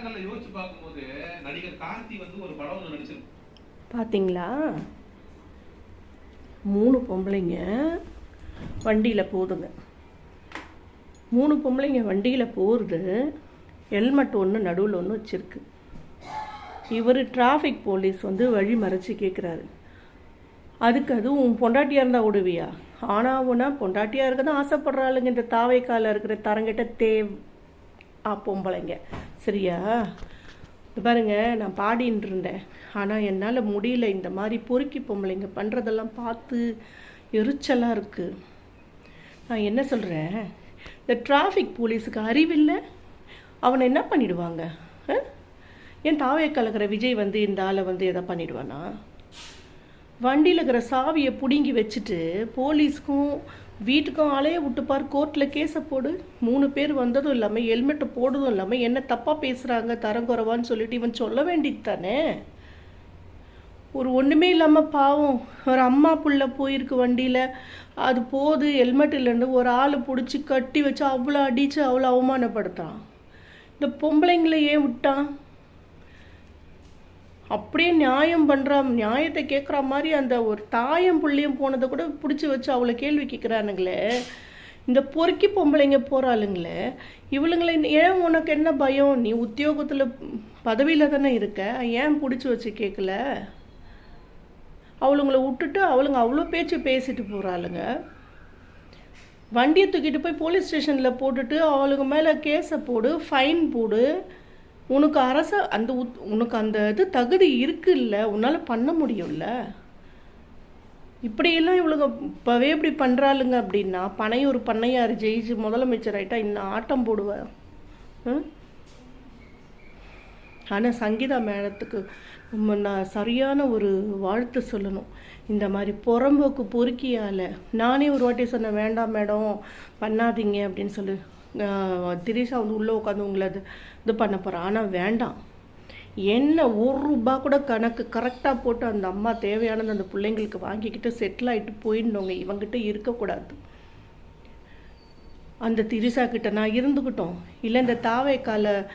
நேரங்கள்ல யோசிச்சு பார்க்கும்போது நடிகர் கார்த்தி வந்து ஒரு படம் ஒன்று நடிச்சிருக்கு. பார்த்தீங்களா? 3 பொம்பளைங்க வண்டியில் போகுதுங்க. 3 பொம்பளைங்க வண்டியில் போகிறது. ஹெல்மெட் ஒன்று நடுவில் ஒன்று வச்சுருக்கு. இவர் டிராஃபிக் போலீஸ் வந்து வழி மறைச்சி கேட்குறாரு, அதுக்கு அதுவும் பொண்டாட்டியாக இருந்தால் விடுவியா? ஆனாவுன்னா பொண்டாட்டியாக இருக்க தான் ஆசைப்படுறாளுங்க இந்த தாவைக்கால இருக்கிற தரங்கிட்ட பொம்பளைங்க. சரியா? பாருங்க, நான் பாடின்னு இருந்தேன், ஆனால் என்னால் முடியல. இந்த மாதிரி பொறுக்கி பொம்பளைங்க பண்ணுறதெல்லாம் பார்த்து எரிச்சலாக இருக்குது. நான் என்ன சொல்கிறேன், இந்த டிராஃபிக் போலீஸுக்கு அறிவில்லை, அவனை என்ன பண்ணிடுவாங்க? ஏன் தாவே கலக்கிற விஜய் வந்து இந்த ஆளை வந்து எதை பண்ணிடுவானா? வண்டியில் இருக்கிற சாவியை பிடுங்கி வச்சுட்டு போலீஸ்க்கும் வீட்டுக்கும் ஆளையே விட்டுப்பார், கோர்ட்டில் கேஸை போடு. 3 பேர் வந்ததும் இல்லாமல் ஹெல்மெட்டை போடுறதும் இல்லாமல் என்ன தப்பாக பேசுகிறாங்க தரங்குறவான்னு சொல்லிட்டு இவன் சொல்ல வேண்டியது தானே. ஒரு ஒன்றுமே இல்லாமல் பாவம் ஒரு அம்மா புள்ள போயிருக்கு வண்டியில், அது போது ஹெல்மெட் இல்லைன்னு ஒரு ஆள் பிடிச்சி கட்டி வச்சு அவ்வளோ அடித்து அவ்வளோ அவமானப்படுத்தான். இந்த பொம்பளைங்களை ஏன் விட்டான்? அப்படியே நியாயம் பண்ணுறான், நியாயத்தை கேட்குற மாதிரி அந்த ஒரு தாயம் புள்ளியும் போனதை கூட பிடிச்சி வச்சு அவ்வளோ கேள்வி கேட்குறானுங்களே. இந்த பொறுக்கி பொம்பளைங்க போகிறாளுங்களே, இவளுங்களை ஏன் உனக்கு என்ன பயம்? நீ உத்தியோகத்தில் பதவியில் தானே இருக்க, ஏன் பிடிச்சி வச்சு கேட்கல? அவளுங்களை விட்டுட்டு அவளுங்க அவ்வளோ பேச்சு பேசிட்டு போகிறாளுங்க. வண்டியை தூக்கிட்டு போய் போலீஸ் ஸ்டேஷனில் போட்டுட்டு அவளுங்க மேலே கேஸை போடு, ஃபைன் போடு. உனக்கு உனக்கு அந்த இது தகுதி இருக்குல்ல, உன்னால் பண்ண முடியும்ல. இப்படியெல்லாம் இவளுங்க இப்போவே இப்படி பண்ணுறாளுங்க அப்படின்னா பனையூர் பண்ணையார் ஜெயிச்சு முதலமைச்சர் ஆகிட்டா இன்னும் ஆட்டம் போடுவேன். ஆனால் சங்கீதா மேடத்துக்கு நான் சரியான ஒரு வாழ்த்து சொல்லணும். இந்த மாதிரி புறம்போக்கு பொறுக்கியால் நானே ஒரு வாட்டி சொன்னேன், வேண்டாம் மேடம் பண்ணாதீங்க அப்படின்னு சொல்லி. திரிஷா வந்து உள்ளே உட்காந்து உங்களை இது பண்ண போகிறான். ஆனால் வேண்டாம், என்ன ₹1 கூட கணக்கு கரெக்டாக போட்டு அந்த அம்மா தேவையானது அந்த பிள்ளைங்களுக்கு வாங்கிக்கிட்டு செட்டில் ஆகிட்டு போயிடணுங்க. இவங்கிட்ட இருக்கக்கூடாது. அந்த திரிஷா கிட்ட நான் இருந்துக்கிட்டோம் இல்லை இந்த தாவைக்கால